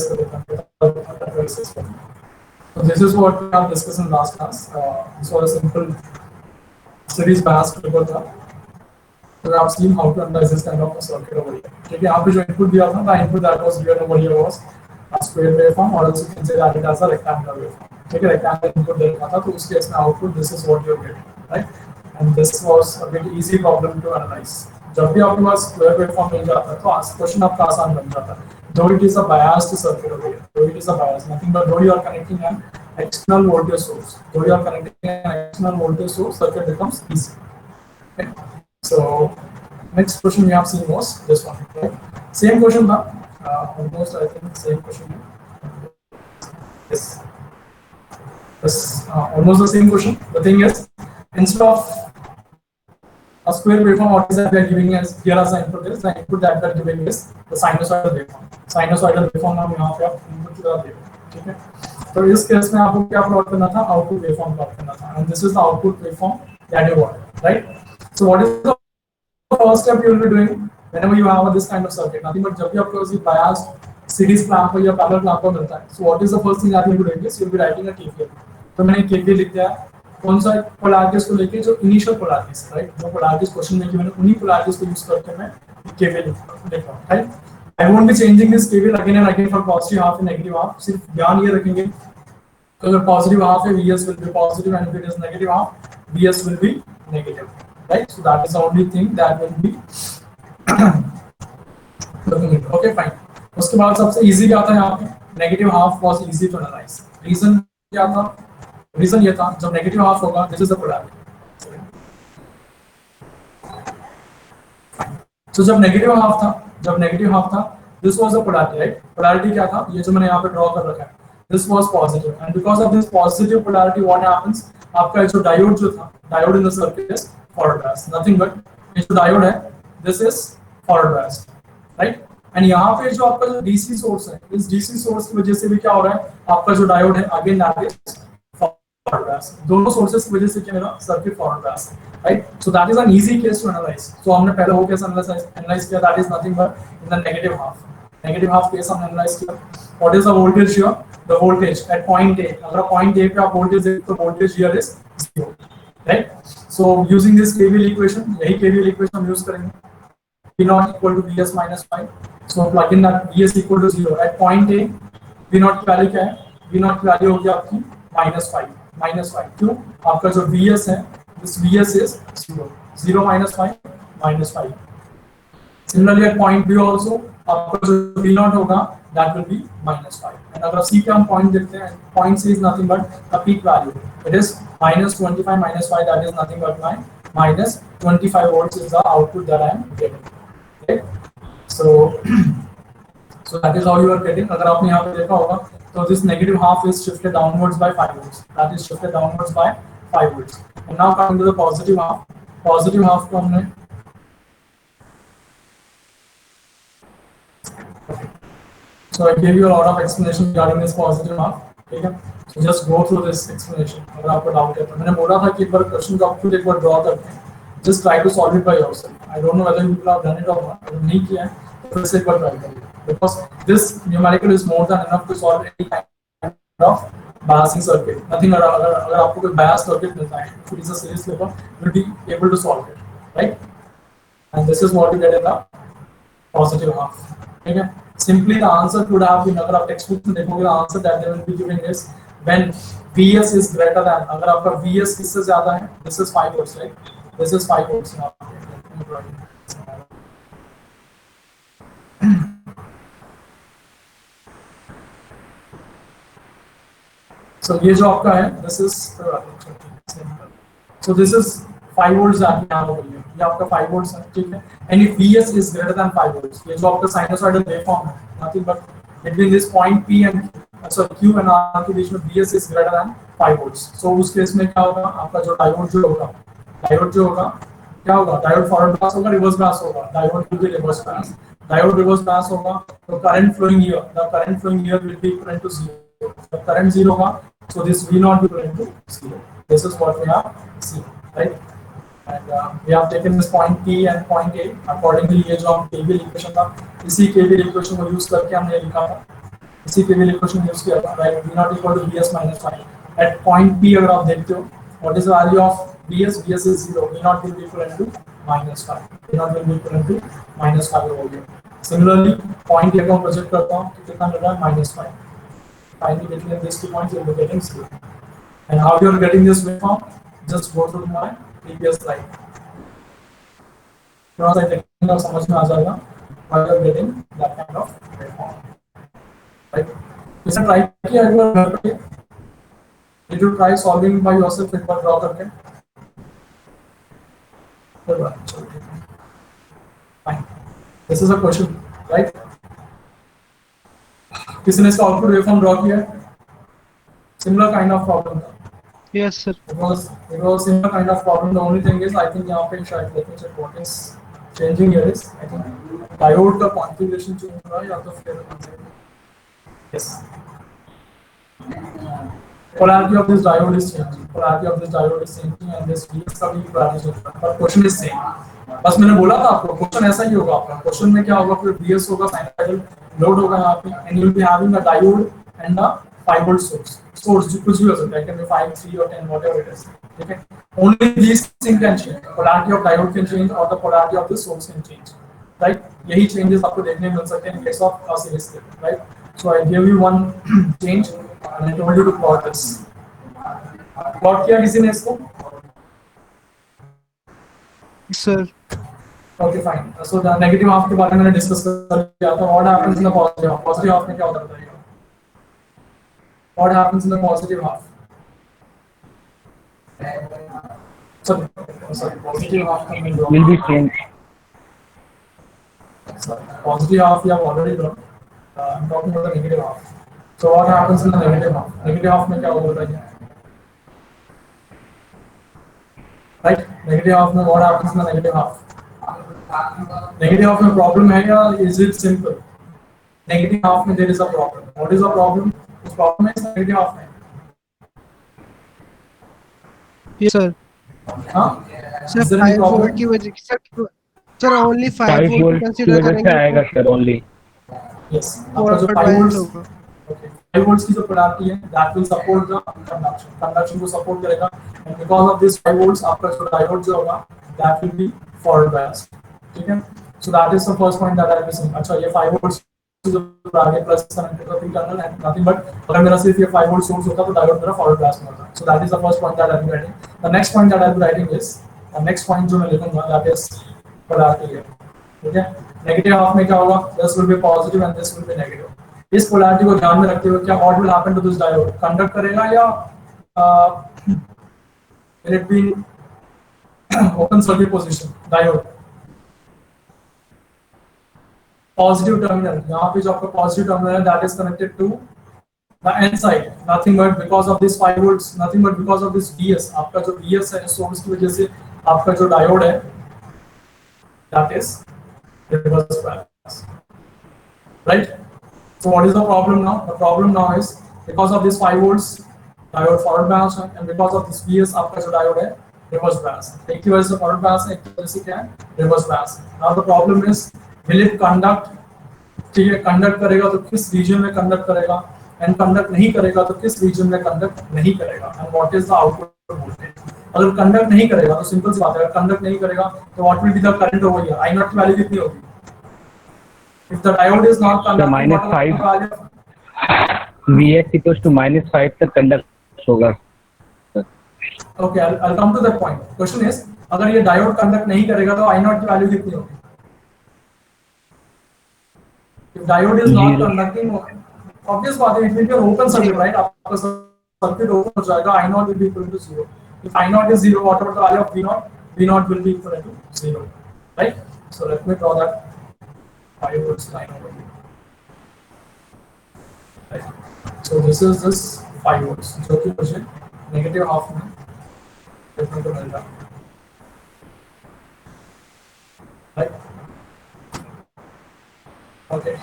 Categorise कर देता हूँ। So this is what we have discussed in last class. This was a simple series bias paper था. So we have seen how to analyze this kind of a circuit over here. ठीक है, यहाँ पे जो input दिया था, the input that was given over here was a square waveform, or else you can say that it has a rectangular waveform. ठीक है, rectangular input दे रखा था, तो उस केस में output this is what you get, right? And this was a very easy problem to analyze. जब भी आपके पास square waveform मिल जाता है, तो क्वेश्चन आपका आसान बन जाता है. Though it is a biased circuit over here, though it is a bias, nothing but though you are connecting an external voltage source, though you are connecting an external voltage source, circuit becomes easy. Okay. So next question we have seen was this one. Right? Same question, almost I think same question. Yes, almost the same question. The thing is, instead of a square waveform, what is that we are giving as here as the input is, the input that we are giving is the sinusoidal waveform. Sinusoidal waveform नाम यहाँ पे आप input की तरह देंगे, ठीक है? तो इस केस में आपको क्या प्लॉट करना था? आउटपुट वेवफॉर्म प्लॉट करना था, and this is the output waveform that you want, right? So what is the first step you will be doing whenever you have this kind of circuit? Nothing but जब भी आपको किसी biased series clamp या parallel clamp मिलता है, so what is the first thing that you will be doing is you will be writing a KVL. तो मैंने KVL लिख दिया, कौन सा पोलैरिटीज को लेके, जो इनिशियल पोलैरिटीज, राइट, जो पोलैरिटीज क्वेश्चन में कि मैंने उन्हीं पोलैरिटीज को यूज करके मैं केवीएल लिख रहा हूं, right. I won't be changing this KVL again and again for positive half and negative half. सिर्फ ध्यान ये रखेंगे कि अगर पॉजिटिव हाफ है VS will be positive and if it is negative half VS will be negative, right. So that is the only thing that will be looking it. Okay fine. उसके बाद सबसे इजी क्या था यहाँ पे? Negative half was easy to analyse. Reason क्या था? Reason ये था, जब नेगेटिव हाफ होगा दिस इज द पोलैरिटी. सो जब नेगेटिव हाफ था this was the polarity, right. Polarity क्या था? ये जो मैंने यहाँ पे ड्रॉ कर रखा है, this was positive, and because of this positive polarity what happens, आपका जो डायोड जो था, diode in the circuit is forward biased. Nothing but ये जो डायोड है this is forward biased, right. And यहाँ पे जो आपका जो डीसी सोर्स है, इस डीसी सोर्स की वजह से भी क्या हो रहा है, आपका जो डायोड है अगेन दैट इज दोनों सोर्सेस की वजह से क्या मेरा सर्किट फॉरवर्ड बायस है, right. So that is an easy case to analyse. So हमने पहले वो केस एनालाइज किया, that is nothing but in the negative half case हमने एनालाइज किया. What is the voltage here? The voltage at point A. अगर point A पे आप voltage देखो तो voltage here is 0, right. So using this KVL equation, यही KVL equation हम use करेंगे. V naught equal to Vs minus 5. So plug in that Vs equal to 0 at point A. V naught की value क्या है? V naught की value होगी आपकी -5. क्यों? आपका जो Vs है, this Vs is 0 minus 5. Similarly at point B also आपका जो V naught होगा that will be -5. And अगर C पे हम पॉइंट देखते हैं, point C is nothing but a peak value. It is -25 minus 5, that is nothing but my -25 volts is the output that I am getting. Okay? So that is how you are getting. अगर आपने यहाँ पे देखा होगा तो this negative half is shifted downwards by 5 volts. That is shifted downwards by 5 volts. And now coming to the positive half. Positive half को हमने so I gave you a lot of explanation regarding this positive half. ठीक है? So just go through this explanation. अगर आपको doubt है तो मैंने बोला था कि एक बार क्वेश्चन को आप खुद एक बार ड्रॉ करते हैं. Just try to solve it by yourself. I don't know whether you people have done it or not. अगर नहीं किया है तो फिर से एक बार ट्राई करिए. Because this numerical is more than enough to solve any kind of biasing circuit. Nothing अगर आपको कोई biased circuit मिलता है, फिर इस series paper will be able to solve it, right? And this is what you get in the positive half. ठीक है? Simply the answer could have been, अगर आप textbook में देखोगे the answer that they will be giving is when Vs is greater than, अगर आपका Vs किससे ज्यादा है, this is 5 volts, right? This is 5 volts now. So ये जो आपका है, this is so this is 5 volts that यहाँ पर ये आपका 5 volts है, ठीक है. And if Vs is greater than 5 volts, ये जो आपका sinusoidal waveform है, nothing but between this point P and Q and R के बीच में Vs is greater than 5 volts. So उस केस में क्या होगा, आपका जो डायोड जो होगा क्या होगा, डायोड फॉरवर्ड बायस होगा, रिवर्स बायस होगा, diode will be reverse bias. Diode reverse bias होगा तो current flowing here will be equal to 0. जब करंट 0 होगा so this V naught will equal to 0. This is what we have seen, right? And we have taken this point P and point A. Accordingly, ये जो हम KVL equation था, इसी KVL equation को use करके हमने लिखा था. इसी केवीएल इक्वेशन यूज किया था, right? V not equal to Vs minus five eight point P। अगर आप देखते हो what is the value of Vs, Vs is 0, V not will be equal to minus five, V not will be equal to minus five हो गया। Similarly point A को project करता हूँ तो कितना मिल रहा है? Minus five. Finally between these 2 points you'll be getting 0. And how you're getting this waveform? Just go to my previous slide. थोड़ा सा टेक्निक और समझ में आ जाएगा how you're getting that kind of waveform. Right? इसे ट्राई किया एक बार घर पे? Did you try solving by yourself एक बार ड्रॉ करके? कोई बात नहीं, चलो ठीक है. Fine. This is a question, right? किसने इसका आउटपुट वेवफॉर्म ड्रॉ किया? Similar kind of problem था. Yes, sir. It was similar kind of problem. The only thing is, I think यहाँ पे शायद let me check what is changing here is, I think diode का configuration change हो रहा है या तो फिर yes, polarity of this diode is changing. Polarity of this diode is changing and this Vx का भी polarity change हो रहा है. But question is same. बस मैंने बोला था आपको क्वेश्चन ऐसा ही होगा आपका. क्वेश्चन में क्या होगा? फिर Vs होगा, साइनसॉइडल लोड होगा यहाँ पे, and you will be having a diode and a 5 volt source. Source कुछ भी हो सकता है, can be 5, 3 or 10, whatever it is. ठीक है? Only these things can change. Polarity of diode can change or the polarity of the source can change. Right? यही changes आपको देखने मिल सकते हैं in case of a series circuit. Right? So I gave you one change and I told you to plot this. Plot किया किसी ने इसको? Sir. Okay, fine. So the negative half के बारे में मैंने discuss कर लिया था. What happens in the positive half? Positive half में क्या होता है बताइए? What happens in the positive half? Sorry, positive half will be same. Positive half we have already done. I'm talking about the negative half. So what happens in the negative half? Negative half में क्या होता है? Right? Negative half में what happens in the negative half? Negative half में problem है या is it simple? Negative half में there is a problem. What is the problem? The problem is negative half में. Yes, sir. हाँ? Sir, 5 volt की वजह sir only 5 volt consider वजह से आएगा करेंगे. sir only. Yes. आपका जो 5 volts, okay, 5 volts की जो polarity है, that will support the conduction. Conduction को support करेगा. And because of this 5 volts, आपका जो diode जो होगा, that will be forward biased. ठीक है? So that is the first point that I was saying. अच्छा, ये 5 volts जो आगे प्लस कनेक्टेड होगा इंटरनल एंड नथिंग बट अगर मेरा सिर्फ ये 5 वोल्ट सोर्स होता तो डायोड मेरा फॉरवर्ड बायस में होता. सो that is the first point that I am writing. The next point that I am writing is the next point जो मैं लिखूंगा दैट इज पोलैरिटी है. ठीक है? नेगेटिव हाफ में क्या होगा? This will be positive and this will be negative. इस पोलैरिटी को ध्यान में रखते हुए क्या what will happen to this diode? Conduct करेगा या will it be open circuit position? Diode positive terminal, यहाँ पे जो आपका positive terminal है that is connected to the N side, nothing but because of this 5 volts, nothing but because of this Vs. आपका जो Vs है source की वजह से आपका जो डायोड है that is reverse bias, right? So what is the problem now? The problem now is because of this 5 volts diode forward bias है and because of this Vs आपका जो डायोड है reverse bias. एक की वजह से forward bias है, एक की वजह से क्या है? Reverse bias. Now the problem is will it conduct? ठीक है, कंडक्ट करेगा तो किस रीजन में कंडक्ट करेगा एंड कंडक्ट नहीं करेगा तो किस रीजन में कंडक्ट नहीं करेगा and what is the output voltage. अगर कंडक्ट नहीं करेगा तो सिंपल सी बात है, अगर कंडक्ट नहीं करेगा तो what will be the current over here? I not की वैल्यू कितनी होगी? If the diode is not conducting -5 Vx equals to -5 तक कंडक्ट होगा. Okay, I will come to that point. Question is अगर ये डायोड कंडक्ट नहीं करेगा तो आई नॉट की वैल्यू कितनी होगी? If diode is not conducting, obvious बात है, it will be an open circuit, right? आपका circuit open हो जाएगा, I naught will be equal to 0. If I naught is 0, whatever the value of V naught will be equal to 0, right? So let me draw that 5 volts line over here. Right. So this is this 5 volts, जो कि मुझे negative half में देखने को मिल रहा है, right? Okay.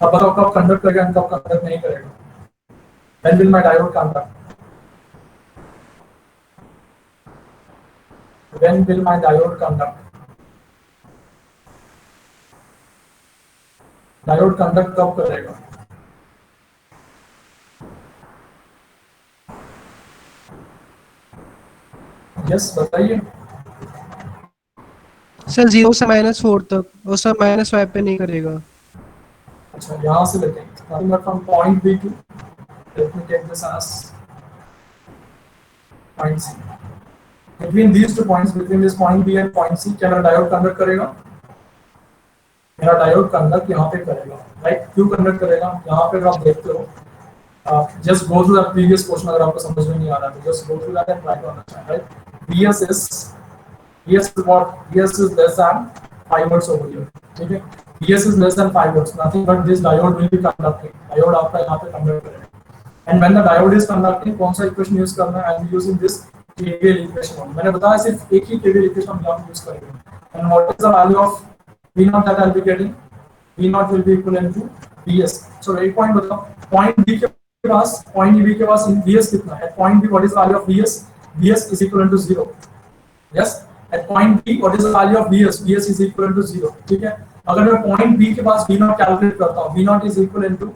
अब बताओ कब कंडक्ट करेगा और कब कंडक्ट नहीं करेगा? When will my diode conduct? When will my diode conduct? Diode conduct कब करेगा? यस बताइए। सर 0 से -4 तक, और सर -5 पे नहीं करेगा। अच्छा यहाँ से लेते हैं, nothing but from point B to, let me take this as point C. Between these two points, between this point B and point C, क्या मेरा डायोड कंडक्ट करेगा? मेरा डायोड कंडक्ट यहाँ पे करेगा, राइट? क्यों कंडक्ट करेगा? यहाँ पे अगर आप देखते हो, just go through the previous question, अगर आपको समझ में नहीं आ रहा है तो just go through that and try to understand, right? VS is what? VS is less than 5 volts over here, ठीक है? VS is less than 5 volts, nothing but this diode will be conducting. Diode आपका यहाँ पे conduct करेगा, and when the diode is conducting, कौन सा equation use करना है? I am using this KVL equation. मैंने बताया सिर्फ एक ही KVL इक्वेशन हम यहाँ यूज करेंगे, and what is the value of V naught that I will be getting? V naught will be equivalent to VS. So एक पॉइंट बताओ, point B के पास, पॉइंट B के पास VS कितना है? At point B, what is the value of VS? VS is equivalent to 0. Yes, at point B, what is the value of VS? VS is equivalent to 0. ठीक है? अगर मैं point B के पास V naught calculate करता हूँ, V naught is equivalent to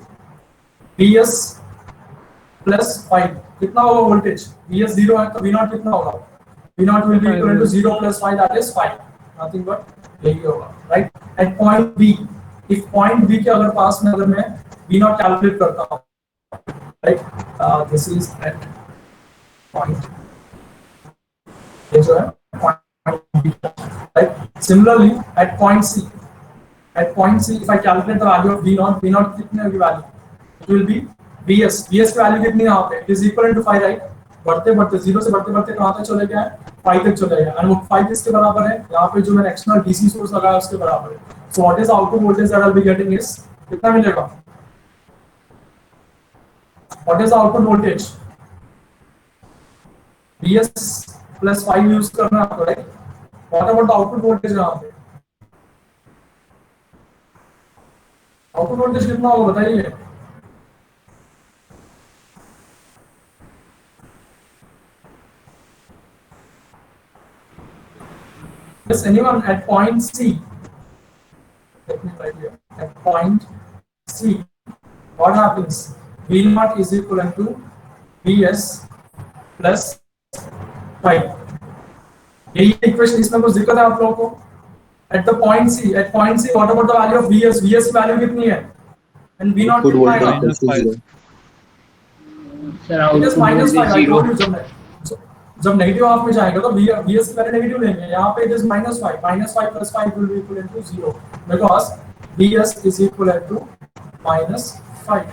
VS plus 5, कितना होगा voltage? VS 0 है तो V naught कितना होगा? V naught will be equivalent to 0 plus 5, that is 5. Nothing but यही होगा, right? At point B, if point B के अगर पास में अगर मैं V naught कैलकुलेट करता हूँ, right? This is at point, ये जो है point B, right? Similarly, at point C, if I calculate the value of V naught कितने होगी value? It will be VS की वैल्यू कितनी है यहाँ पे? It is equivalent to 5, right? बढ़ते बढ़ते 0 से बढ़ते बढ़ते कहाँ तक चले गया है? 5 तक चले गया, और वो 5 किसके बराबर है? यहाँ पे जो मैंने एक्सटर्नल डीसी सोर्स लगाया उसके बराबर है। So what is the output voltage that I'll be getting is, कितना मिलेगा? What is the output voltage? VS plus 5 use करना है, right? What about the output voltage यहाँ पे? आउटपुट वोल्टेज कितना होगा बताइए? Yes, anyone at point C? Let me write here. At point C, what happens? V naught is equivalent to VS plus 5. यही equation, इसमें कुछ दिक्कत है आप लोगों को? At the point C, what about the value of VS? VS की वैल्यू कितनी है? And V naught कितना है? -5. Sir It is -5. I told you जब नेगेटिव हाफ में जाएगा तो VS की वैल्यू नेगेटिव लेंगे। यहाँ पे it is -5. -5 plus 5 will be equivalent to 0 because VS is equivalent to -5.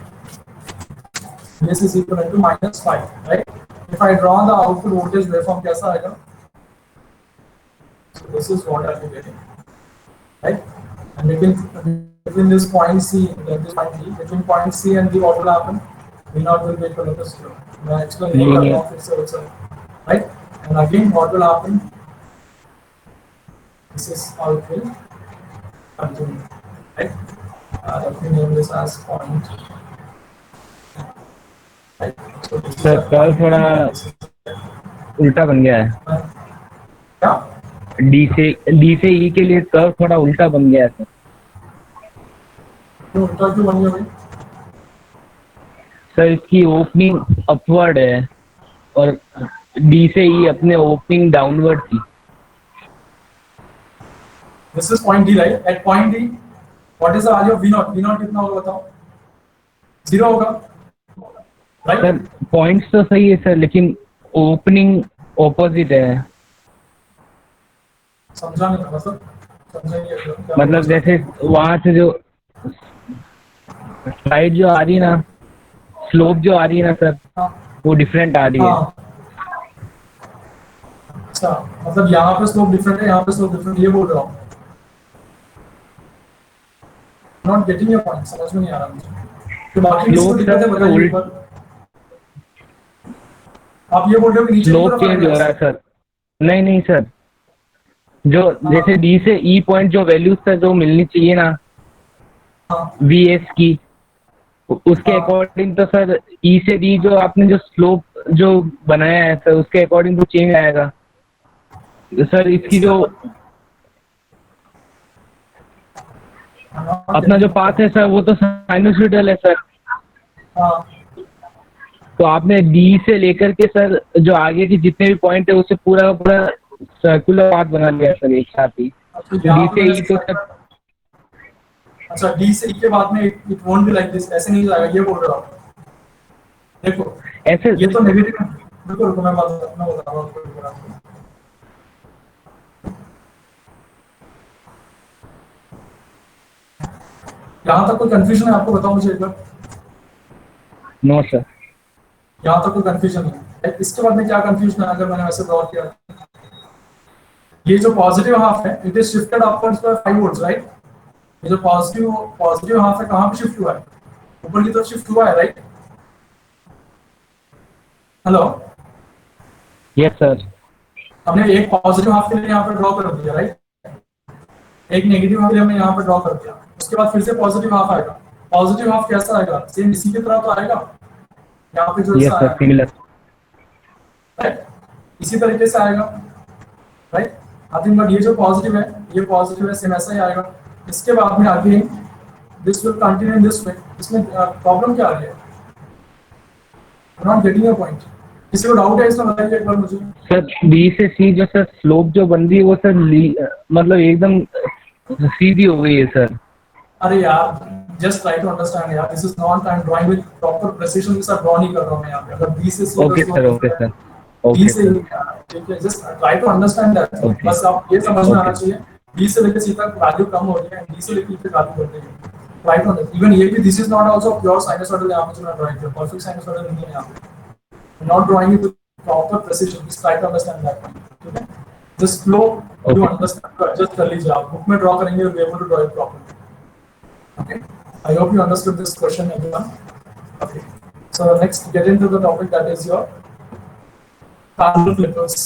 VS is equivalent to -5, right? If I draw the output voltage waveform, कैसा आएगा? So this is what I'll be getting, right? And between this point C and this point D, between point C and D, what will happen? V naught will be equivalent to 0. मैं explain also, right? And again, what will happen? This is how it will continue, right? Let me name this as point. Right? So this is sir curve थोड़ा उल्टा बन गया है। क्या? D से ई के लिए कर्व थोड़ा उल्टा बन गया है सर। क्यों उल्टा क्यों बन गया भाई? सर इसकी ओपनिंग अपवर्ड है और डी से ई अपने ओपनिंग डाउनवर्ड थी। This is point D, right? At point D, what is the value of V naught? V naught कितना होगा बताओ? 0 होगा, right? सर पॉइंट्स तो सही है सर, लेकिन ओपनिंग ऑपोजिट है। समझा नहीं, मतलब समझेंगे मतलब जैसे वहां से जो स्लाइड जो आ रही है ना, स्लोप जो आ रही है ना सर, वो डिफरेंट आ रही है। अच्छा, मतलब यहाँ पे स्लोप डिफरेंट है, यहाँ पे स्लोप डिफरेंट, ये बोल रहा हूँ। नॉट गेटिंग योर पॉइंट, समझ में नहीं आ रहा मुझे। तो बाकी किसको दिक्कत है बताइए ऊपर। आप ये बोल रहे हो कि नीचे स्लोप चेंज हो रहा है सर। नहीं सर, जो जैसे डी से ई पॉइंट जो वैल्यूज था जो मिलनी चाहिए ना VS की, उसके अकॉर्डिंग तो सर ई से डी जो आपने जो स्लोप जो बनाया है सर, उसके अकॉर्डिंग तो चेंज आएगा सर। इसकी जो अपना जो पाथ है सर, वो तो साइनसॉइडल है सर। तो आपने डी से लेकर के सर जो आगे के जितने भी पॉइंट है उससे पूरा का पूरा सर्कुलर पाथ बना लिया सर एक साथ ही। अच्छा, तो यहाँ डी पे से मैंने ई तो सर अच्छा डी से ई के बाद में it won't be like this, ऐसे नहीं जाएगा, ये बोल रहा हूँ। देखो ऐसे ये तो नेगेटिव है। देखो रुको मैं बता रहा हूँ आपको। यहाँ तक कोई कंफ्यूजन है आपको, बताओ मुझे एक बार। No sir. यहाँ तक कोई कंफ्यूजन है? इसके बाद में क्या कंफ्यूजन है अगर मैंने वैसे ड्रॉ किया? ये जो पॉजिटिव हाफ है it is shifted upwards by 5 volts, right? ये जो पॉजिटिव हाफ है कहाँ पे शिफ्ट हुआ है? ऊपर की तरफ शिफ्ट हुआ है, राइट? Hello, yes sir. हमने एक पॉजिटिव हाफ के लिए यहाँ पे ड्रॉ कर दिया, राइट? एक नेगेटिव हाफ के लिए हमने यहाँ पे ड्रॉ कर दिया। उसके बाद फिर से पॉजिटिव हाफ आएगा। पॉजिटिव हाफ कैसा आएगा? सेम इसी की तरह तो आएगा, यहाँ पे जो यस सर, सिमिलर। राइट, इसी तरीके से आएगा, राइट? नथिंग बट ये जो पॉजिटिव है, ये पॉजिटिव है, सेम ऐसा ही आएगा। इसके बाद में आगे this will continue in this way. इसमें प्रॉब्लम क्या आ रही है? Not getting your point. किसी को डाउट है इसमें, बताइए एक बार मुझे। सर डी से सी जो सर स्लोप जो बन रही है वो सर मतलब एकदम सीधी हो गई है सर। अरे यार जस्ट ट्राई टू अंडरस्टैंड यार, this is not I am drawing with proper precision के साथ ड्रॉ नहीं कर रहा हूं मैं यहाँ पे। अगर बी से C okay sir, okay sir, B okay से सर, ठीक है, just try to understand that. Okay. बस आप ये समझ में आना Okay. चाहिए बी से लेकर सी तक वैल्यू कम हो रही है, डी से लेकर ई तक वैल्यू बढ़ रही है। Try to understand. इवन ये भी this is not also pure sinusoidal, यहाँ पे जो मैं ड्राइंग किया परफेक्ट साइनसॉइडल नहीं है यहाँ पे। Not drawing with proper precision, just try to understand that, ठीक है? Just flow you Okay. Understand, adjust कर लीजिए आप। बुक में ड्रॉ करेंगे you will be able to draw it properly. Okay, I hope you understood this question, everyone. Okay, so next get into the topic that is your parallel flippers.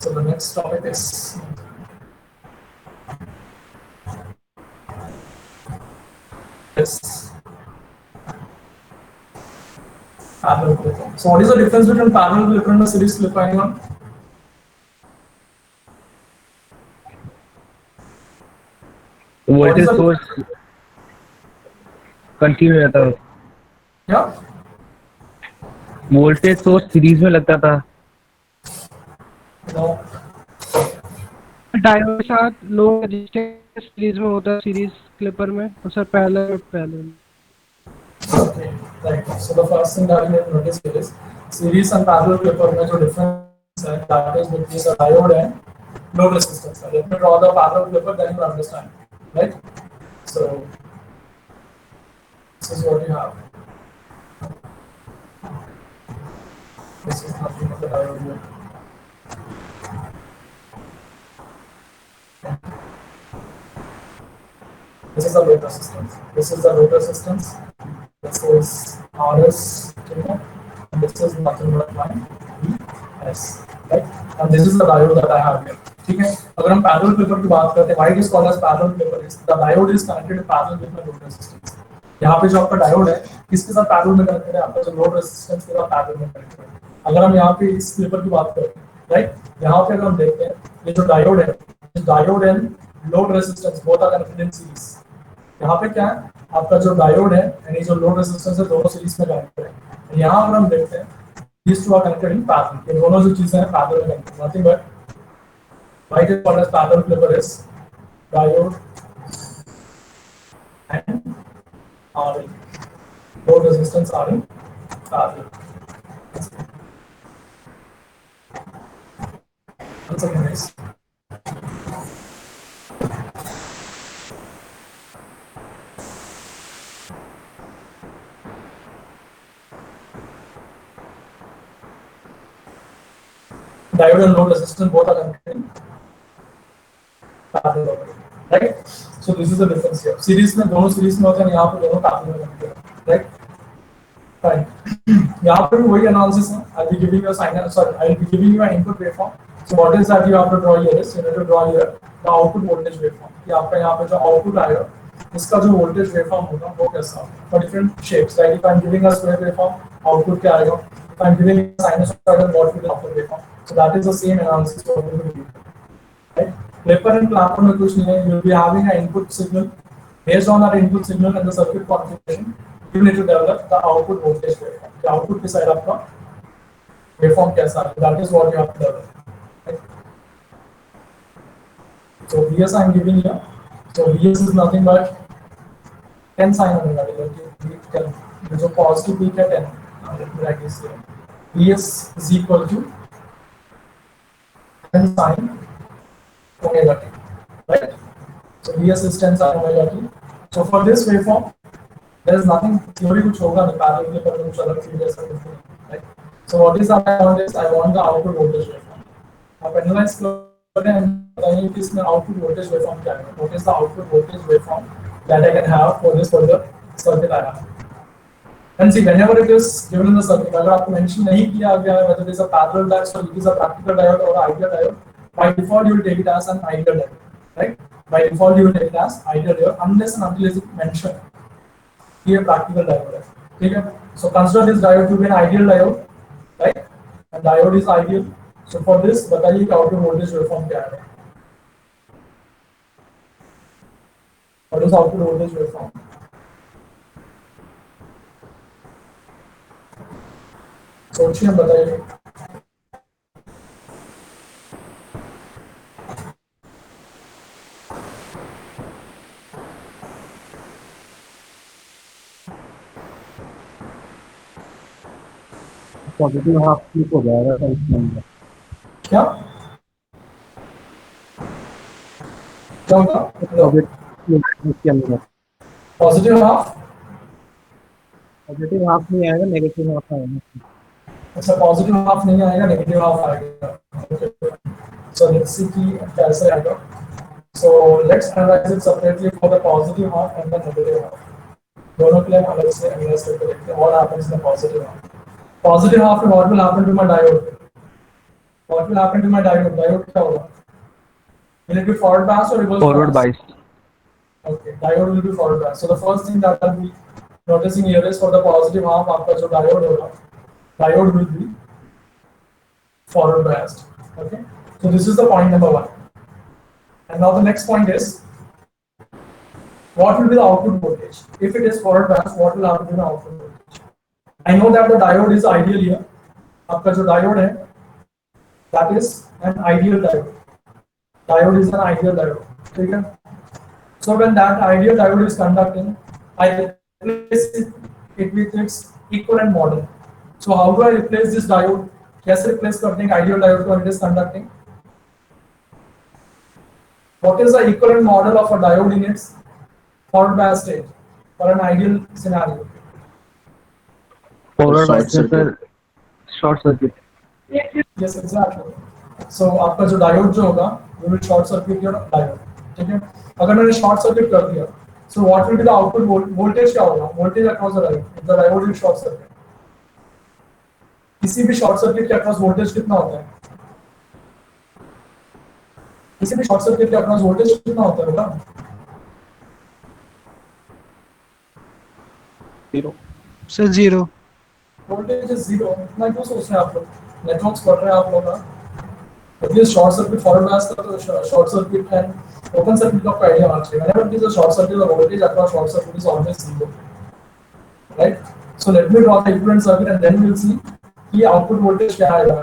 So the next topic is parallel flipper. So what is the difference between parallel flipper and a series flipper, anyone? Voltage source continue रहता है। Yeah. Voltage source series में लगता था। No. Diode के साथ low resistance series में होता है, सीरीज क्लिपर में, और सर पहले Okay, right. So the first thing that you have to notice is series and parallel flipper में जो difference है that is between the diode and load resistance. Let me draw the parallel flipper, then you will understand, right? So this is what you have. This is nothing but the diode here. This is the load resistance. This is the load resistance. This is RS, and this is nothing but my VS, right? And this is the diode that I have here. ठीक है? अगर हम parallel flipper की बात करते हैं, why it is called as parallel flipper is the diode is connected in parallel with the load resistance. यहाँ पे जो आपका डायोड है किसके साथ पैरेलल में कनेक्टेड है? आपका जो लोड रेजिस्टेंस के साथ पैरेलल में कनेक्टेड है। अगर हम यहाँ पे इस फ्लिपर की बात करते हैं, राइट, यहाँ पे अगर हम देखते हैं ये जो डायोड है, diode and load resistance both are connected in series. यहाँ पे क्या है, आपका जो डायोड है यानी जो लोड रेजिस्टेंस है दोनों सीरीज में कनेक्टेड है। यहाँ अगर हम देखते हैं these two are connected in parallel, ये दोनों जो चीजें हैं पैरेलल में connected. Nothing but why it is called as parallel flipper is diode and RL, load resistance are in parallel. One second guys. Diode and load resistance both are connected in parallel, right? So this is the difference here. Series में दोनों series में होते हैं, यहाँ पे दोनों parallel में connected हैं, right? Fine. यहाँ पे भी वही एनालिसिस है. I'll be giving you a I'll be giving you an input waveform. So what is that you have to draw here is you need to draw here the output voltage waveform. कि आपका यहाँ पे जो output आएगा, इसका जो voltage waveform होगा वो कैसा होगा? For different shapes. Like if I'm giving a square waveform, output क्या आएगा? If I'm giving a sinusoidal, what will be the output waveform? So that is the same analysis for the right? Flipper and clapper में कुछ नहीं है. You'll be having an input signal Based on that input signal and the circuit configuration, you need to develop the output voltage waveform. The output के side आपका waveform कैसा है? That is what you have to develop. Right? So Vs I am giving here. So Vs is nothing but 10 sin omega t. Like you can जो positive peak है 10. Let me write this here. Vs is equal to 10 sin omega t. Right? So Vs is 10 sin omega t. So for this waveform, there is nothing theory कुछ होगा नहीं parallel पर कुछ अलग चीज ऐसा कुछ नहीं, right? So what is that I want is I want the output voltage waveform. आप analyze करें and बताइए कि इसमें output voltage waveform क्या है? What is the output voltage waveform that I can have for this particular circuit I have? And see whenever it is given in the circuit, अगर आपको mention नहीं किया गया है whether it is a parallel diode or it is a practical diode or an ideal diode, by default you will take it as an ideal diode, right? By default you will take it as ideal diode unless and until it is mentioned. ये practical diode है, ठीक है? So consider this diode to be an ideal diode, right? And diode is ideal. So for this बताइए कि output voltage waveform क्या है? What is output voltage waveform? सोचिए बताइए. पॉजिटिव हाफ क्लिक हो जाएगा तो इसमें क्या क्या होगा? इसके अंदर पॉजिटिव हाफ. पॉजिटिव हाफ नहीं आएगा, नेगेटिव हाफ आएगा. अच्छा पॉजिटिव हाफ नहीं आएगा, नेगेटिव हाफ आएगा. Okay. So let's see कि कैसे आएगा. So let's analyze it separately for the positive half and the negative half. दोनों के लिए हम अलग से analyze करके देखते हैं. What happens in the positive half? Positive half में what will happen to my diode? What will happen to my diode? Diode क्या होगा? Will it be forward biased or reverse Forward biased. Okay, diode will be forward biased. So the first thing that I'll be noticing here is for the positive half, आपका जो diode होगा, diode will be forward biased. Okay, so this is the point number one. And now the next point is, what will be the output voltage? If it is forward biased, what will happen to the output voltage? I know that the diode is ideal here. आपका जो diode है, that is an ideal diode. Diode is an ideal diode. ठीक है? So when that ideal diode is conducting, I replace it with its equivalent model. So how do I replace this diode? कैसे replace करते हैं ideal diode को when it is conducting? What is the equivalent model of a diode in its forward bias state for an ideal scenario? Forward bias sir, short circuit. Yes, exactly. So आपका जो diode जो होगा, वो will short circuit your diode. ठीक है? अगर मैंने short circuit कर दिया, so what will be the output voltage क्या होगा? Voltage across the diode. If the diode is short circuit. किसी भी short circuit के across voltage कितना होता है? किसी भी short circuit के across voltage कितना होता है बेटा? Zero sir, zero. Voltage is zero. इतना क्यों सोच रहे हैं आप लोग? नेटवर्क्स पढ़ रहे हैं आप लोग ना. At least short circuit forward bias का तो short circuit and open circuit का आइडिया होना चाहिए. Whenever it is a short circuit the voltage across short circuit is always zero, right? So let me draw the equivalent circuit and then we will see कि output voltage क्या आएगा.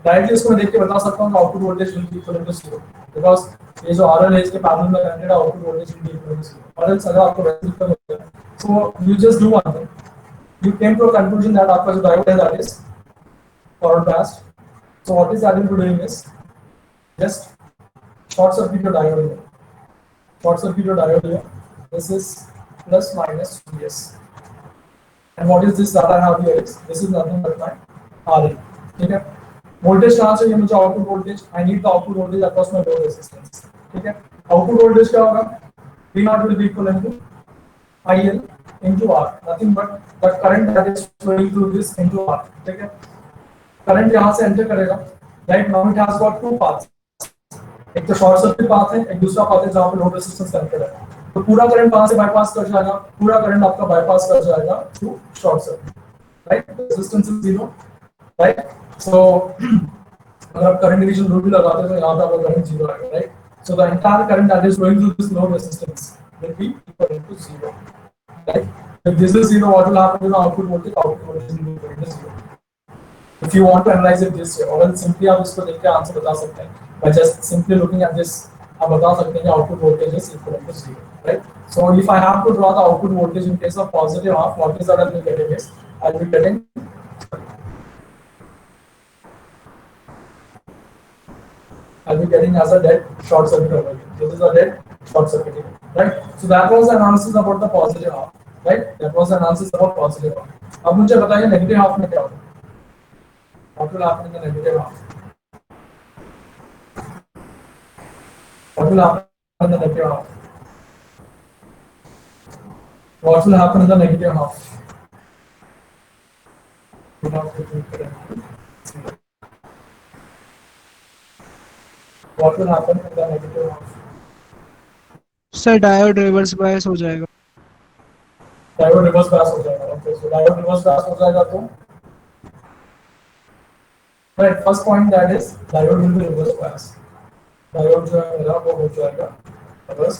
Directly इसको मैं देख के बता सकता हूं कि output voltage will be equal to zero because ये जो आरएल है इसके पैरेलल में connected output voltage will be equal to zero. और अगर आपको वैसे दिक्कत होती है, so you just do one thing. You came to a conclusion that आपका जो diode है that is forward biased. So what is that into doing is just short circuit your diode here. Short circuit your diode here. This is plus minus Vs. And what is this that I have here is this is nothing but my RL. ठीक है? Voltage कहाँ से ये मुझे output voltage? I need the output voltage across my load resistance. ठीक है? Output voltage क्या होगा? V naught will be equivalent to IL into R, nothing but the current that is flowing through this into R. ठीक है? Current यहाँ से enter करेगा. Right now it has got two paths. एक तो short circuit path है, एक दूसरा path है जहाँ पे load resistance connected है. तो पूरा current वहाँ से bypass कर जाएगा, पूरा current आपका bypass कर जाएगा through short circuit. Right? Resistance is zero. Right? So अगर आप current division rule भी लगाते हो तो यहाँ पे आपका current zero आएगा. Right? So the entire current that is flowing through this load resistance will be equivalent to 0. Right? If this is 0, what will happen to the output voltage? Output voltage will be equivalent to 0. If you want to analyze it this way, or else simply आप इसको देख के answer बता सकते हैं. By just simply looking at this, आप बता सकते हैं कि output voltage is equivalent to 0. Right? So if I have to draw the output voltage in case of positive half, what is that I'll be getting is I'll be getting as a dead short circuit over here. This is a dead short circuit here, right? So that was the analysis about the positive half, right? That was the analysis about positive half. अब मुझे बताइए negative half में क्या होगा? What will happen in the negative half? What will happen in the negative half? What will happen in the negative half? What will happen in the negative half? Sir diode reverse बायस हो जाएगा. Diode reverse बायस हो जाएगा. Okay, सो diode reverse बायस हो जाएगा तो right, first point that is diode will be reverse bias. Diode जो है मेरा वो हो जाएगा reverse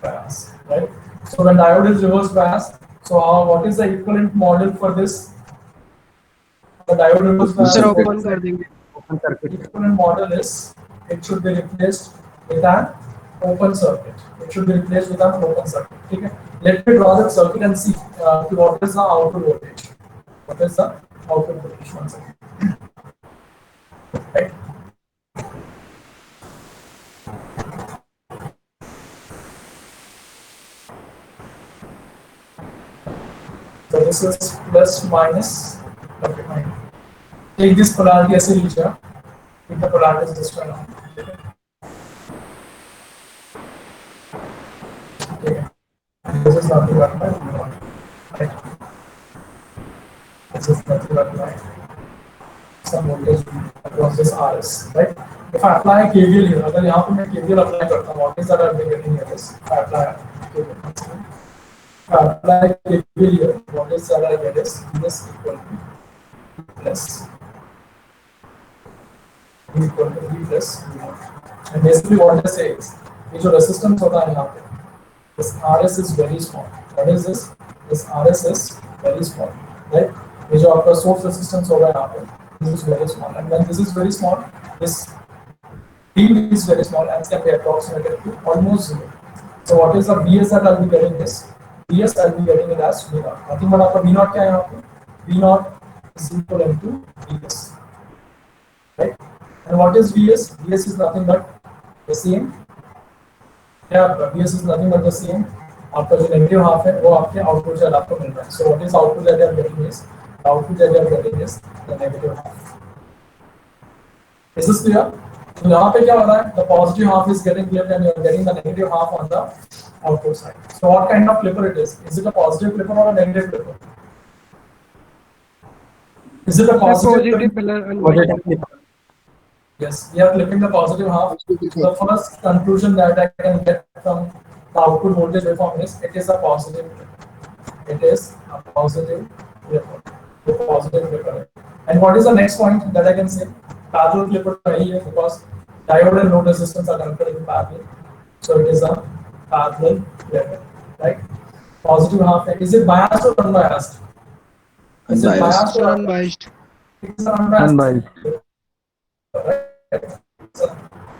bias, right? So when diode is reverse bias, so what is the equivalent model for this? The diode reverse bias. Sir open कर देंगे. Open circuit. Equivalent model is it should be replaced with an open circuit. It should be replaced with an open circuit. ठीक है? Let me draw that circuit and see what is the output voltage. What is the output voltage? One second. Right. So this is plus minus. Okay, fine. Take this polarity as a region. Take the polarity as this one. Okay. This is nothing but my V0. Right. This is nothing but my some voltage across this RS, right? If I apply KVL here, अगर यहाँ पे मैं KVL apply करता हूँ, what is that I'll be getting here is if I apply KVL. If I apply KVL here, what is that I get is this equal to plus V equal to V plus V0. And basically what I say is, ये जो resistance होता है यहाँ पे, this RS is very small. What is this? This RS is very small, right? ये जो आपका source resistance होगा यहाँ पे, this is very small, and when this is very small, this D is very small and can be approximated to almost 0. So what is the VS that I'll be getting this? VS I'll be getting it as V0. Nothing but आपका V0 क्या है यहाँ पे? V0 is equivalent to VS, right? And what is VS? VS is nothing but the same. Yeah, VS is nothing but the same. आपका जो negative half है वो आपके आउटपुट से आपको मिल रहा है. So what is output that you are getting is the output that you are getting is the negative half. Is this clear? So यहाँ पे क्या हो रहा है? The positive half is getting clipped and you are getting the negative half on the output side. So what kind of clipper it is? Is it a positive clipper or a negative clipper? Is it a positive clipper? Positive pillar. Yes, we are clipping the positive half. The first conclusion that I can get from the output voltage waveform is it is a positive clipper. It is a positive clipper. The positive clipper. And what is the next point that I can say? Parallel clipper nahi hai because diode and load resistance are connected in parallel. So it is a parallel clipper, right? Positive half. Is it biased or unbiased? Is it biased or Unbiased. It is unbiased. Unbiased.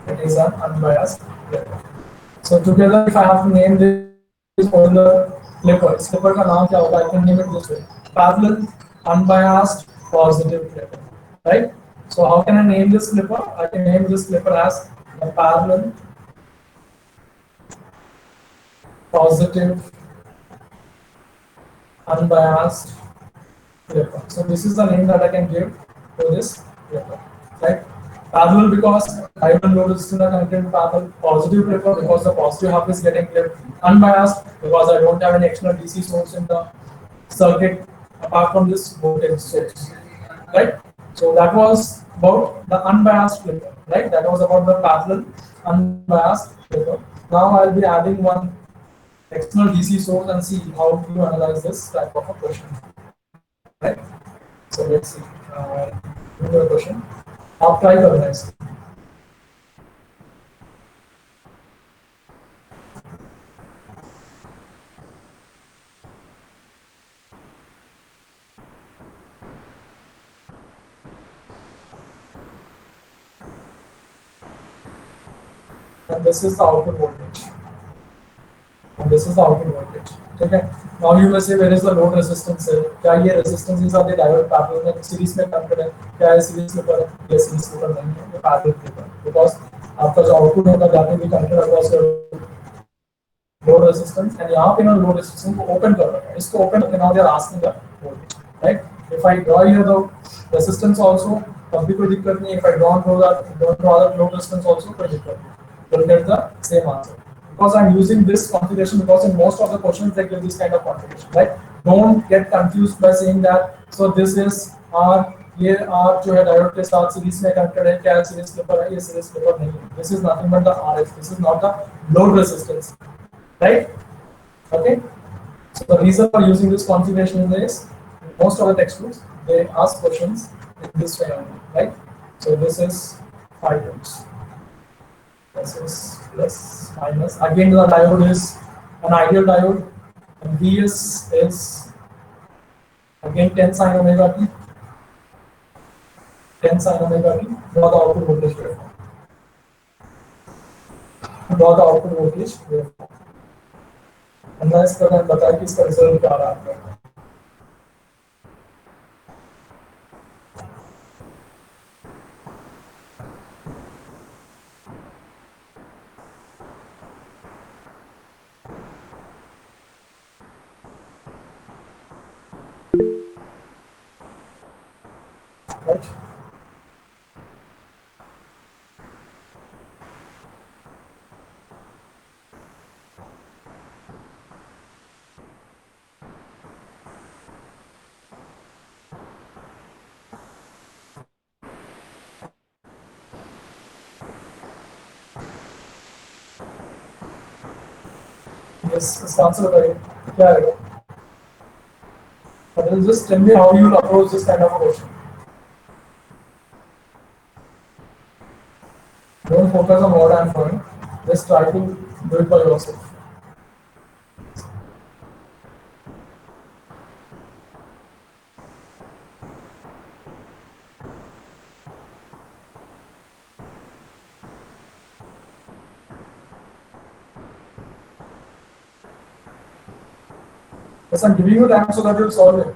It is an unbiased clipper. So together, if I have to name this particular clipper, इस clipper का नाम क्या होगा? I can name it this way: parallel, unbiased, positive clipper. Right? So how can I name this clipper? I can name this clipper as the parallel, positive, unbiased clipper. So this is the name that I can give to this clipper. Right? Parallel because diode and load resistance are connected in parallel. Positive clipper because the positive half is getting clipped. Unbiased because I don't have any external DC source in the circuit apart from this voltage source. Right? So that was about the unbiased clipper. Right? That was about the parallel unbiased clipper. Now I'll be adding one external DC source and see how you analyze this type of a question. Right? So let's see. Another question. आप try कर रहे हैं and this is the output voltage, and this is the output voltage. ठीक है. Now you may say where is the load resistance है? क्या ये resistance are the diode parallel में series में connected है? क्या ये series में पर? ये series में पर नहीं है, ये parallel में पर. Because आपका जो output होगा जाके भी connected across your load resistance, and यहाँ पे ना load resistance को open कर रहा है. इसको open करके now they are asking the voltage, right? If I draw here the resistance also, तब भी कोई दिक्कत नहीं. If I don't draw that load resistance also, कोई दिक्कत नहीं. You'll get the same answer. Because I'm using this configuration because in most of the questions they give this kind of configuration, right? Don't get confused by saying that. So this is R, ये R जो है diode के साथ series में connected है, क्या series clipper है, ये series clipper नहीं है. This is nothing but the RS. This is not the load resistance, right? Okay. So the reason for using this configuration is most of the textbooks they ask questions in this way only, right? So this is 5 volts. This is plus minus. Again, the diode is an ideal diode, and Vs is again 10 sin omega t. 10 sin omega t. Draw the output voltage waveform. Draw the output voltage waveform. And मैं इसका मैंने बताया कि इसका result क्या आ रहा है. Right. Yes, this answer बताइए क्या आएगा? But just tell me how you will approach this kind of question. Don't focus on what I am doing. Just try to do it by yourself. Yes, I'm giving you time so that you'll solve it.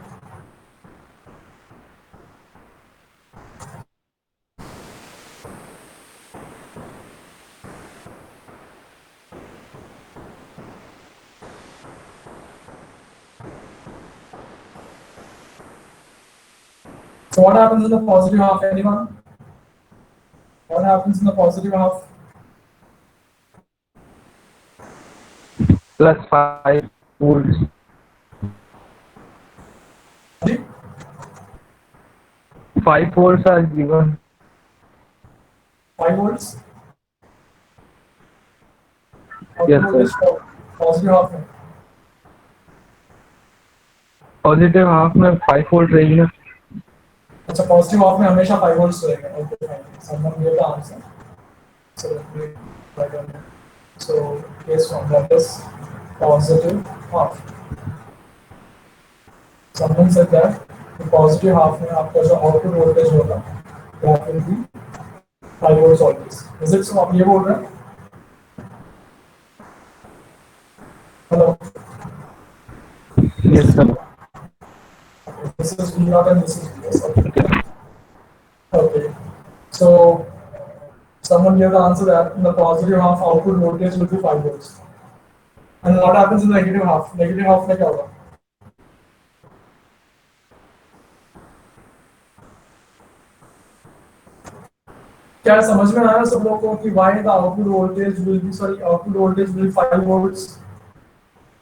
So what happens in the positive half, anyone? What happens in the positive half? Plus 5 volts. 5 volts are given. 5 volts? Yes, sir. Positive half में. Positive half में 5 volt रहेगी ना. अच्छा, positive half में हमेशा 5 volts रहेगा. Okay fine. Someone give the answer. So let me write down. So case 1, that is positive half. Someone said that the positive half में आपका जो आउटपुट वोल्टेज होगा that will be 5 volts always. Is it so? आप ये बोल रहे हैं? Hello. Yes, sir. This is V naught and this is Vs. Okay. Okay. So someone gave the answer that in the positive half output voltage will be 5 volts. And what happens in the negative half? Negative half में क्या होगा? क्या समझ में आया सब लोगों को कि why the output voltage will be 5 volts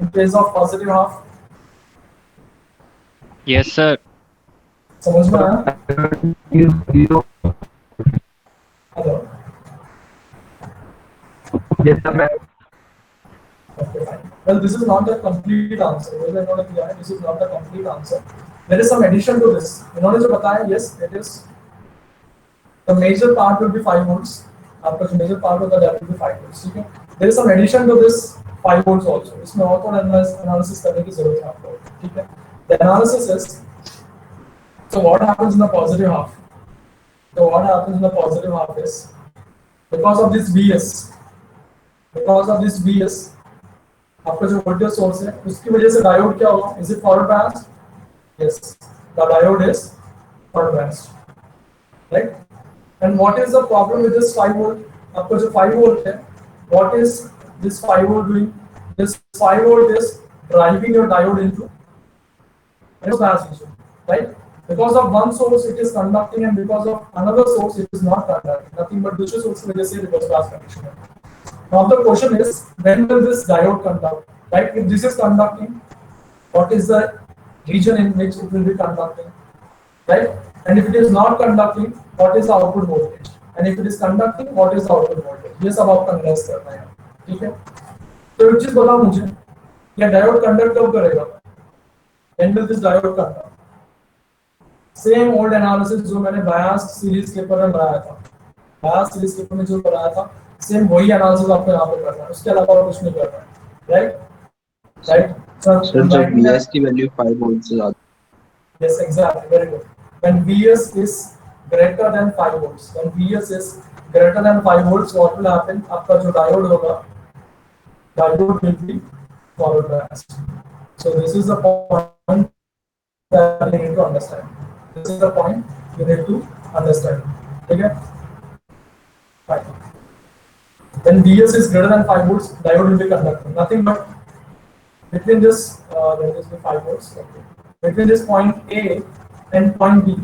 in case of positive half? Yes, sir. समझ में आया? Hello. Yes, sir, ma'am. Okay, fine. Well, this is not the complete answer. Well, I know that this is not the complete answer. There is some addition to this. इन्होंने जो बताया, yes, it is. The major part will be 5 volts. आपका जो major part होगा that will be 5 volts. ठीक है? There is some addition to this 5 volts also. इसमें और थोड़ा analysis करने की जरूरत है आपको. ठीक है? The analysis is, so what happens in the positive half? So what happens in the positive half is, because of this Vs, because of this VS आपका जो वोल्टेज सोर्स है उसकी वजह से डायोड क्या होगा, is it forward biased? Yes, the diode is forward biased, right? And what is the problem with this 5 volt? आपका जो 5 वोल्ट है, what is this 5 volt doing? This 5 volt is driving your diode into bias region, right? Because of one source it is conducting and because of another source it is not conducting. Nothing but दूसरे source की वजह से reverse bias condition है. Now the question is, when will this diode conduct? Right? If this is conducting, what is the region in which it will be conducting? Right? And if it is not conducting, what is the output voltage? And if it is conducting, what is the output voltage? ये सब आपको analyze करना है, ठीक है? तो एक चीज बताओ मुझे, क्या डायोड कंडक्ट कब करेगा? When will this diode conduct? Same old analysis जो मैंने biased series clipper में बनाया था, biased series clipper में जो बनाया था, same वही analysis आपको यहाँ पे करना है, उसके अलावा और कुछ नहीं करना है, right? Right? सर जब VS की वैल्यू 5 वोल्ट से ज्यादा, yes, exactly, very good. When VS is greater than 5 volts, when VS is greater than 5 volts, what will happen? आपका जो diode होगा, diode will be forward biased. So this is the point that you need to understand. This is the point you need to understand. Okay? Fine. When VS is greater than 5 volts, diode will be conducting. Nothing but between this, let us be 5 volts. Okay. Between this point A and point B,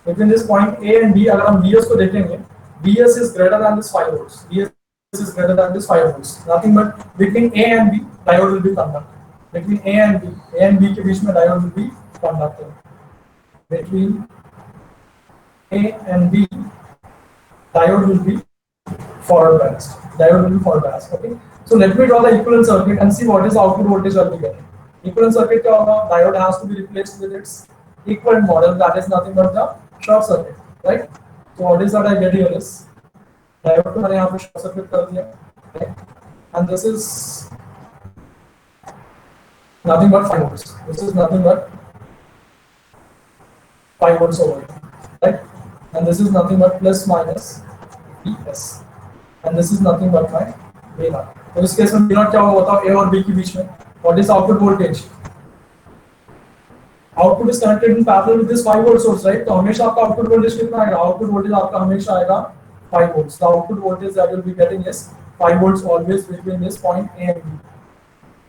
between this point A and B, अगर हम VS को देखेंगे, VS is greater than this 5 volts. VS is greater than this 5 volts. Nothing but between A and B, diode will be conducting. Between A and B के बीच में diode will be conducting. Between A and B, diode will be forward biased. Diode will be forward biased. Okay. So let me draw the equivalent circuit and see what is the output voltage I'll be getting. Equivalent circuit क्या होगा? Diode has to be replaced with its equivalent model, that is nothing but the short circuit, right? So what is that I get here is diode को मैंने यहाँ पे short circuit कर दिया, right? And this is nothing but 5 volts. This is nothing but 5 volts over here, right? And this is nothing but plus minus VS. And this is nothing but my V0. तो इस case में V0 क्या होगा? A और B के बीच में. What is output voltage? Output is connected in parallel with this 5 volt source, right? तो हमेशा आपका output voltage कितना आएगा? Output voltage आपका हमेशा आएगा 5 volts. The output voltage that you will be getting is 5 volts always between this point A and B.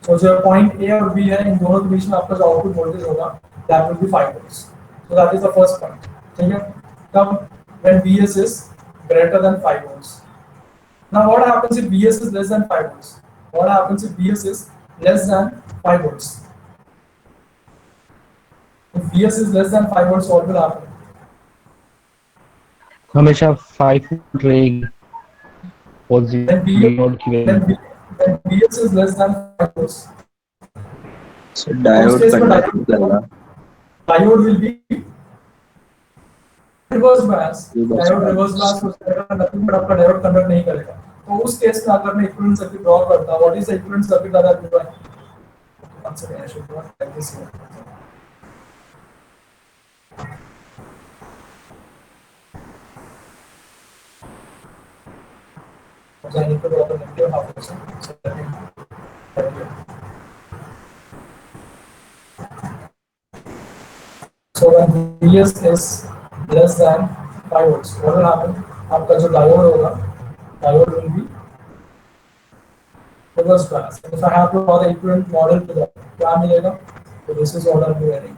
So जो point A और B है, इन दोनों के बीच में आपका जो output voltage होगा, that will be 5 volts. So that is the first point. ठीक है? तब when VS is greater than 5 volts. Now what happens if VS is less than 5 volts? What happens if VS is less than 5 volts? If VS is less than 5 volts, what will happen? हमेशा 5 रहेगी positive V0 की value. When VS is less than 5 volts, sir diode conduct करेगा. diode will be reverse bias. Diode reverse bias हो जाएगा, nothing but आपका diode conduct नहीं करेगा. तो उस केस में अगर मैं equivalent circuit draw करता, what is the equivalent circuit that I will draw? Once again, I should draw like this here. So I need to draw the negative half also. So let me write here. So when VS is less than 5 volts, what will happen? आपका जो diode होगा, diode will be reverse bias. If I have to draw the equivalent model to that, क्या मिलेगा? So this is what I'll be getting.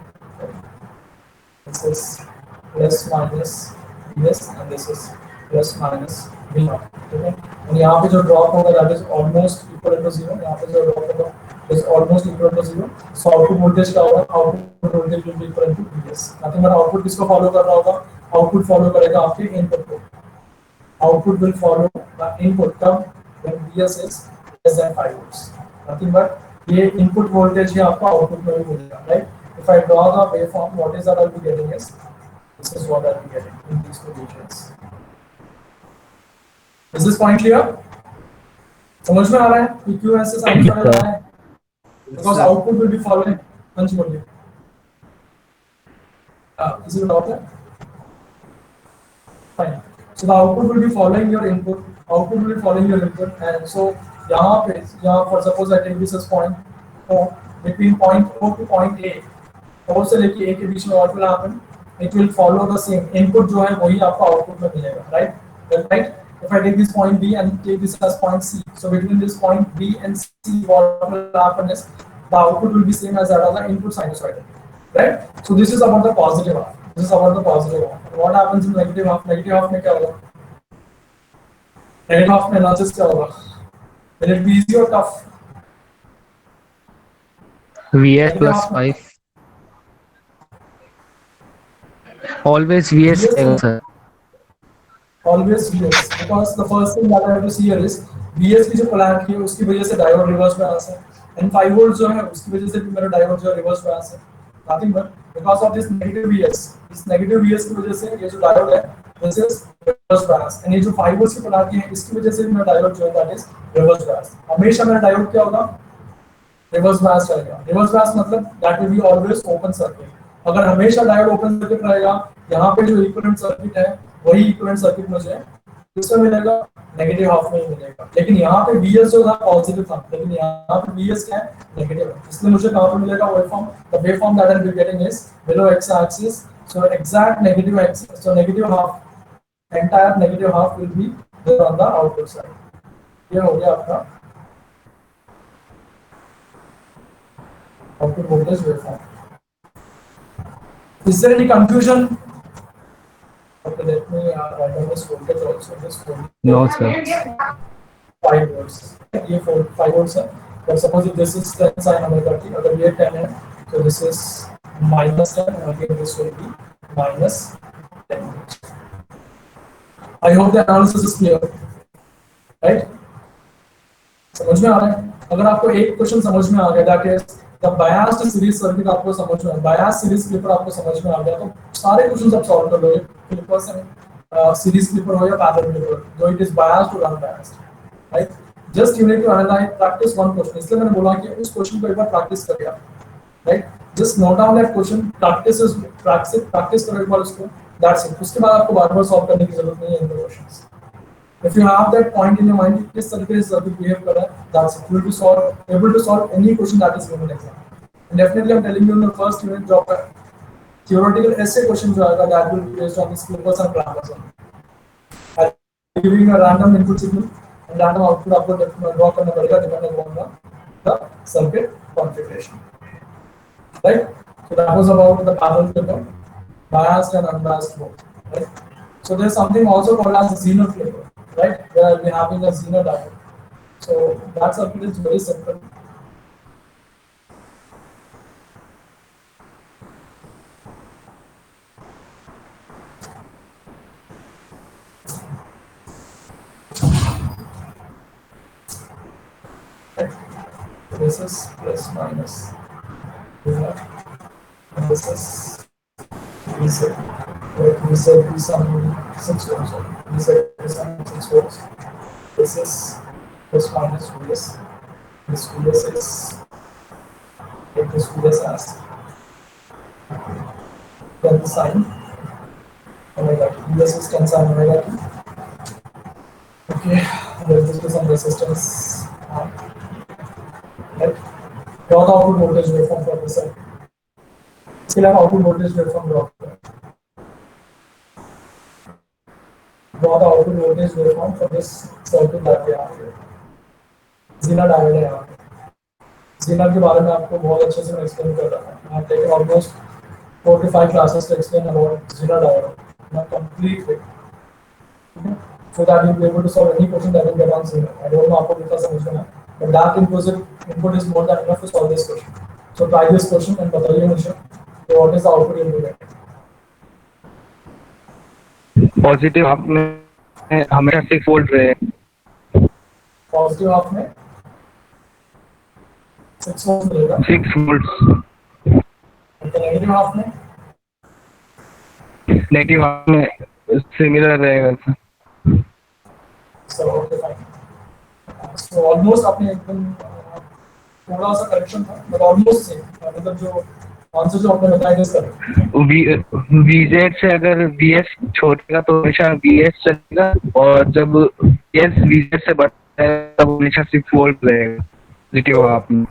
This is plus minus VS and this is plus minus V0. ठीक है? और यहाँ पे जो drop होगा, that is almost equal to 0. यहाँ पे जो drop होगा, is almost equal to 0. So output voltage क्या होगा? Output voltage will be equal to VS. Nothing but output किसको follow कर रहा होगा? Output follow करेगा आपके input को. Output will follow the input term when VS is less than 5 volts. Nothing but ये input voltage ही आपका output में भी मिलेगा, right? If I draw the waveform, what is that I'll be getting is this is what I'll be getting in these two regions. Is this point clear? समझ में आ रहा है कि क्यों ऐसे साइन कर रहा है? Because output will be following. पंच बोलिए. किसी को डाउट है? Fine. So the output will be following your input. Output will be following your input, and so यहाँ for suppose I take this as point O, between point O to point A, O से लेके A के बीच में what will happen? It will follow the same input जो है वही आपको output में मिलेगा, right? Right? If I take this point B and take this as point C, so between this point B and C, what will happen is the output will be same as that of the input sinusoid, right? So this is about the positive half. This is about the positive half. What happens in negative half? Negative half में क्या होगा? Negative half में analysis क्या होगा? Will it be easy or tough? VS plus 5. Always VS रहेगा sir. Always VS, because the first thing that I have to see here is VS की जो polarity है उसकी वजह से diode reverse bias है, and 5 volts जो है उसकी वजह से भी मेरा diode जो reverse bias है. Nothing but because of this negative VS, इस negative VS की वजह से ये जो diode है this is reverse bias, and ये जो 5 volts की polarity है इसकी वजह से भी मेरा diode जो है that is reverse bias. हमेशा मेरा diode क्या होगा? Reverse bias रहेगा. Reverse bias मतलब that will be always open circuit. अगर हमेशा डायोड ओपन सर्किट रहेगा, यहाँ पे जो इक्विवेलेंट सर्किट है वही इक्विवेलेंट सर्किट मुझे किसमें मिलेगा? नेगेटिव हाफ में ही मिलेगा. लेकिन यहाँ पे VS जो था पॉजिटिव था, लेकिन यहाँ पे VS क्या है? नेगेटिव है. इसलिए मुझे कहाँ पे मिलेगा waveform? The waveform that I will be getting is below x axis, so exact negative axis, so negative half, entire negative half will be there on the output side. ये हो गया आपका output voltage waveform. Is there any confusion? Okay, let me write down this voltage also. This voltage. No sir. 5 volts. ये 5 volts है. But suppose if this is 10 sin omega t, अगर ये 10 है, so this is minus 10, and again this will be minus 10. I hope the analysis is clear, right? समझ में आ रहा है? अगर आपको एक क्वेश्चन समझ में आ गया, that is the biased series circuit आपको समझ में, biased series clipper आपको समझ में आ गया, तो सारे क्वेश्चंस आप सॉल्व कर लोगे. clippers and series clipper हो या parallel clipper, जो it is biased to unbiased, right? Just you need to analyze, practice one question. इसलिए मैंने बोला कि उस क्वेश्चन को एक बार प्रैक्टिस करिए, right? Just note down that question, practice करो एक बार उसको, that's it. उसके बाद आपको बार-बार सॉल्व करने की जरूरत नहीं है इन questions. If you have that point in your mind, किस तरीके से सर्किट बिहेव कर रहा है, that's it. You will be able to solve any question that is given in exam. And definitely, I'm telling you in the first unit job, theoretical essay question जो आएगा, that will be based on this clippers and clampers. I'll be giving a random input signal and random output आपको draw करना पड़ेगा depending on the circuit configuration. Right? So that was about the parallel clipper, biased and unbiased mode. Right? So there's something also called as Zener clipper. Right, where we are having a Zener diode. So that circuit is very simple. Right. This is plus minus, and this is reset. Reset is some 6 volts. Reset is some 6 volts. This is plus minus VS. This VS is, take this VS as 10 sin omega t. VS is 10 sin omega t. Okay, let us do some resistance. Right. Draw the output voltage waveform for this side. Still have output voltage waveform draw. Draw the output voltage waveform for this circuit that we have here. Zener diode है यहाँ पे. Zener के बारे में आपको बहुत अच्छे से मैं explain कर रहा हूँ. I have taken almost 4 to 5 classes to explain about Zener diode. Not completely. So that you'll be able to solve any question that will get on Zener. I don't know आपको कितना समझ में है, but that input is more than enough to solve this question. So try this question and बताइए मुझे कि what is the output you'll be getting. Positive half में हमेशा 6 वोल्ट रहे. पॉजिटिव हाफ में 6 वोल्ट मिलेगा. 6 वोल्ट्स. नेगेटिव हाफ में negative half में सिमिलर रहेगा. So okay fine. So almost आपने एकदम थोड़ा सा करेक्शन था, but almost same. मतलब जो आंसर जो आपने बताया इज करेक्ट। VZ से अगर VS छोड़ेगा तो हमेशा VS चलेगा, और जब VS VZ से बढ़ता है तब हमेशा 6 वोल्ट रहेगा पॉजिटिव हाफ में।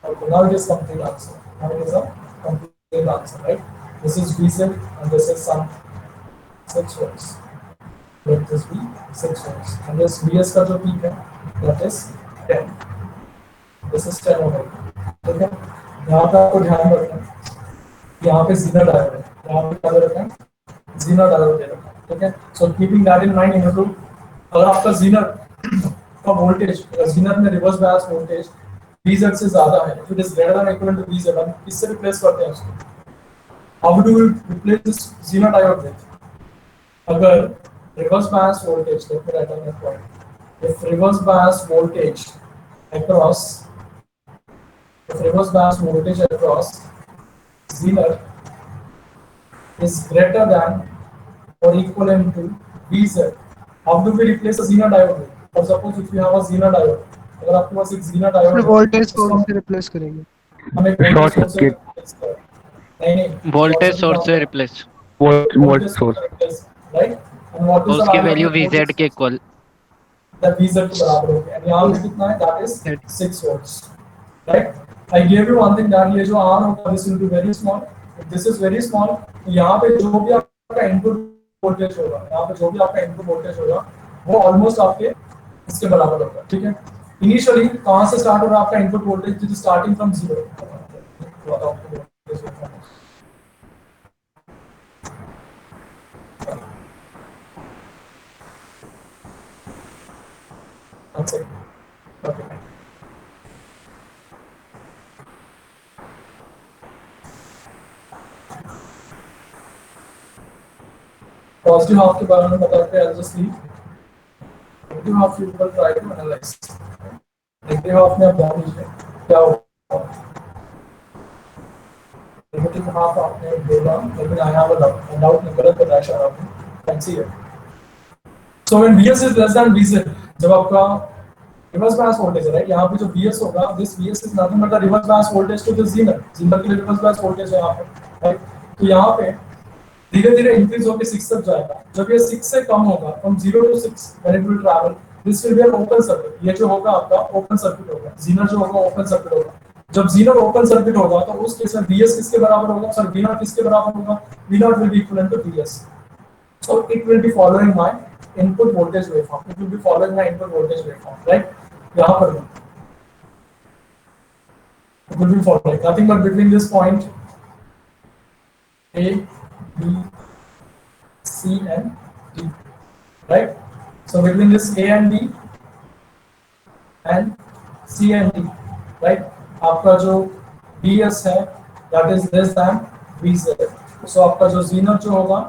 Okay, now it is complete answer. Now it is a complete answer, right? This is VZ and this is some 6 volts. Let this be 6 volts. And this VS का जो peak है, that is 10. This is 10 over. ठीक है? यहाँ पे आपको ध्यान रखना है, यहाँ पे जीना डायोड है, यहाँ पे क्या दे रखा है? जीना डायोड दे रखा है, ठीक है? So keeping that in mind, अगर आपका जीनर का वोल्टेज, जीनर में रिवर्स बायस वोल्टेज VZ से ज्यादा है, if it is greater than or equal to VZ, हम किससे रिप्लेस करते हैं उसको? How do we replace this Zener diode with? अगर reverse bias voltage, let me write down that point. If reverse bias voltage across Zener is greater than or equivalent to VZ, how do we replace a Zener diode with? For suppose if you have a Zener diode, अगर आपके पास एक Zener diode है, voltage source से replace करेंगे। हमें Short circuit. नहीं voltage source से replace, volt source. Right, and what is उसकी वैल्यू VZ के इक्वल। द VZ के बराबर हो गया, एंड यहाँ पे कितना है? That is 6 volts, right? I give you one thing, that ये जो R होगा this will be very small, this is very small, तो यहाँ पे जो भी आपका इनपुट वोल्टेज होगा, यहाँ पे जो भी आपका इनपुट वोल्टेज होगा वो ऑलमोस्ट आपके इसके बराबर होगा, ठीक है? इनिशियली कहाँ से स्टार्ट हो रहा है आपका input voltage? This is starting from 0। Okay. Positive half के बारे में बताते हैं, जस्ट लीव नेगेटिव हाफ के ऊपर try to analyse. Negative half में आप ध्यान दीजिए क्या होगा। नेगेटिव हाफ आपने बोला, लेकिन आई हैव अ डाउट नहीं, गलत बताया शायद आपने, can see it. So when VS is less than VZ, जब आपका रिवर्स बायस वोल्टेज है, राइट, यहाँ पे जो VS होगा, this VS is nothing but the reverse bias voltage to this Zener। Zener के लिए रिवर्स बायस वोल्टेज है यहाँ पे, राइट? तो यहाँ पे धीरे धीरे इंक्रीज होकर 6 तक जाएगा। जब ये 6 से कम होगा, from 0 to 6 when it will travel, this will B an open circuit. ये जो होगा आपका ओपन सर्किट होगा, Zener जो होगा ओपन सर्किट होगा। जब Zener ओपन सर्किट होगा तो उस केस में VS किसके बराबर होगा? सर V0 किसके बराबर होगा? V0 will be equivalent to VS. So it will be following my input voltage waveform. It will be following my input voltage waveform, right? यहाँ पर it will be following nothing but between this point A, B, C and D, right? So between this A and B and C and D, right? आपका जो VS है that is less than VZ. So आपका जो Zener जो होगा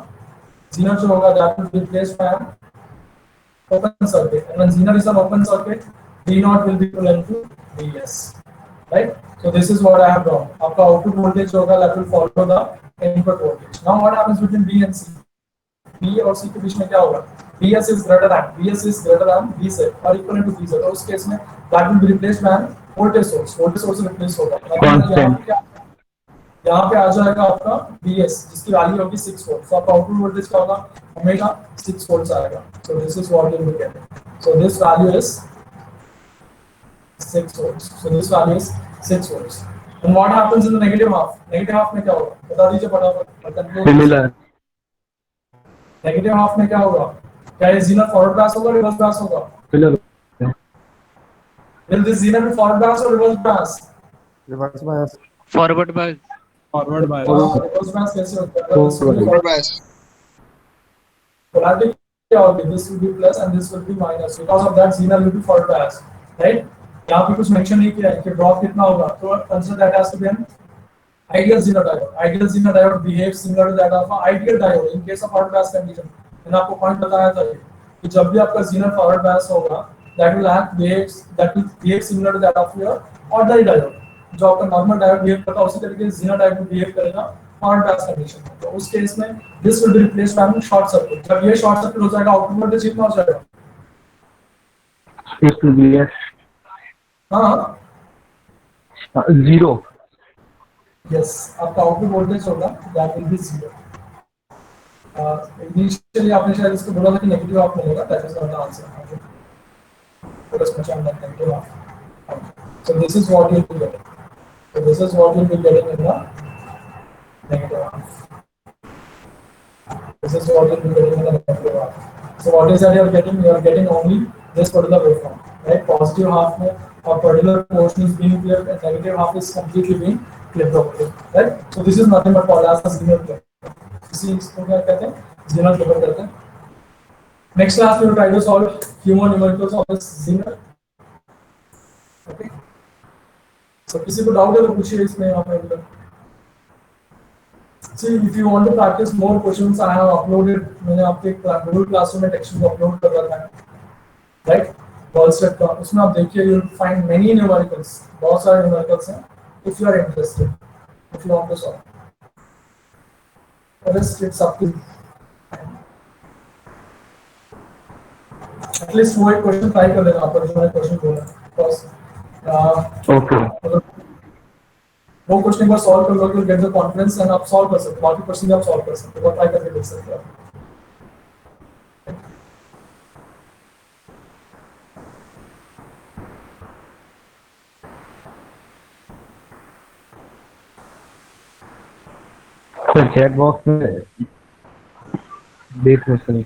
that will be replaced by an open circuit, and when Zener is an open circuit, V0 will be equivalent to VS, right? So this is what I have drawn. आपका output voltage होगा that will follow the input voltage. Now what happens between B and C? B और C के बीच में क्या होगा? VS is greater than VZ or equivalent to VZ. तो उस case में that will be replaced by an voltage source. Voltage source replace होगा। यहाँ पे आ जाएगा आपका VS जिसकी वैल्यू होगी 6 वोल्ट। तो आपका आउटपुट वोल्टेज क्या होगा? हमेशा 6 वोल्ट आएगा। So this is what you will get. So this value is 6 volts. So this value is 6 volts. And what happens in the negative half? Negative half में क्या होगा? बता दीजिए फटाफट। सिमिलर। नेगेटिव हाफ में क्या होगा? क्या ये Zener फॉरवर्ड बायस होगा, रिवर्स बायस होगा? Similar. Will this Zener be forward bias or reverse bias? Reverse bias. Forward bye. Forward bias. Reverse bias कैसे होता है? Forward bias. Polarity क्या होगी? This will be plus and this will be minus. Because of that, Zener will be forward bias, right? यहाँ पे कुछ mention नहीं किया है कि ड्रॉप कितना होगा, तो consider that as to be an ideal Zener diode. Ideal Zener diode behaves similar to that of an ideal diode in case of forward bias condition. मैंने आपको पॉइंट बताया था कि जब भी आपका Zener forward bias होगा, that will behave similar to that of your ordinary diode. जो आपका नॉर्मल डायोड बिहेव करता है उसी तरीके से Zener डायोड भी बिहेव करेगा फॉरवर्ड बायस कंडीशन में। तो उस केस में this will be replaced by short circuit. जब ये शॉर्ट सर्किट हो जाएगा, आउटपुट वोल्टेज कितना हो जाएगा? VS हाँ 0। Yes, आपका आउटपुट वोल्टेज होगा दैट विल बी 0. इनिशियली आपने शायद इसको बोला था कि नेगेटिव ऑफ मिलेगा, that is not the answer. Let us mention that negative off. So this is what you'll be getting. So this is what you'll be getting in the negative off. This is what you'll be getting in the negative half. So what is that you're getting? You're getting only this particular waveform, right? Positive half में a particular portion is being clipped and negative half is completely being clipped over, right? So this is nothing but called as a Zener clipper. इसको क्या कहते हैं? Zener clipper कहते हैं. Next class we will try to solve few more numericals of this Zener. Okay. So किसी को doubt है तो पूछिए इसमें यहाँ पे. See, if you want to practice more questions, I have uploaded. मैंने आपके Google Classroom में टेक्स्ट को अपलोड कर रखा है, right? Ballstep का उसमें आप देखिए, you will find many numericals. बहुत सारे numericals हैं. If you are interested, if you want to solve, the rest it's up to you. At least वो एक क्वेश्चन ट्राई कर लेना आप, जो मैंने क्वेश्चन बोला, because ओके वो क्वेश्चन पर सॉल्व कर लोगे, गेट द कॉन्फिडेंस एंड आप सॉल्व कर सकते हो, बाकी क्वेश्चन आप सॉल्व कर सकते हो, ट्राई करके देख सकते हो. सर चैट बॉक्स में देख लो sir.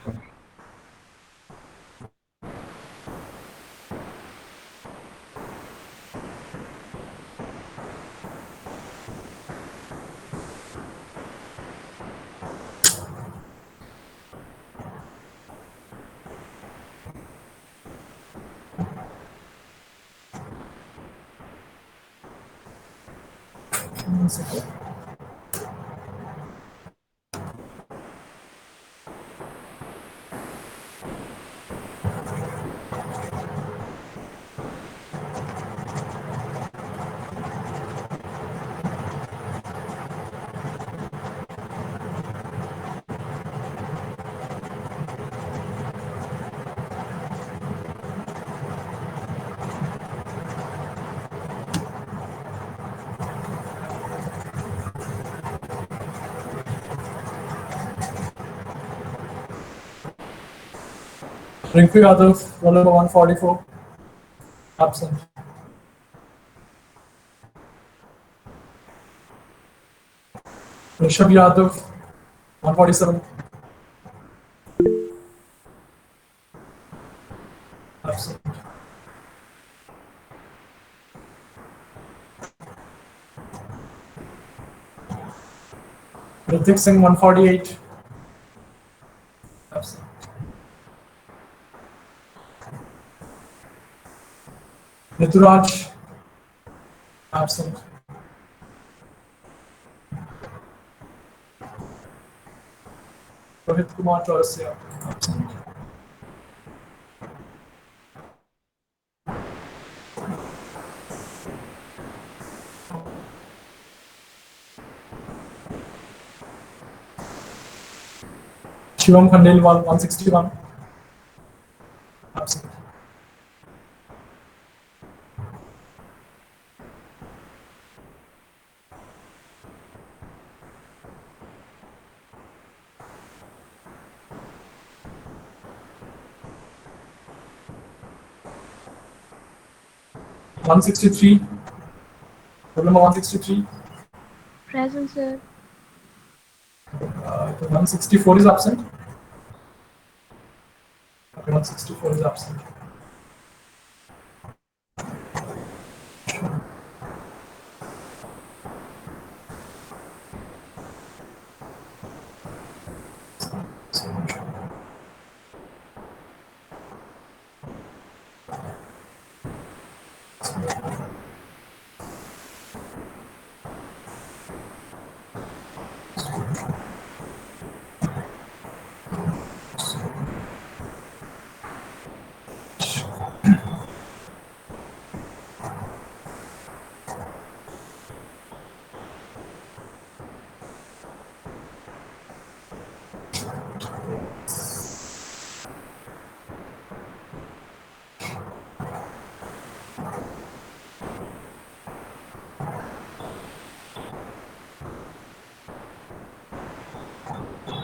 Rinku Yadav, roll number 144, absent. Rishabh Yadav, 147, absent. Ritik Singh, 148, absent. Rituraj, absent. Rohit Kumar Chaurasia, absent. Shivam Khandelwal, 161, absent. One 163. Roll number 163. Present, sir. 164 is absent. Okay, 164 is absent.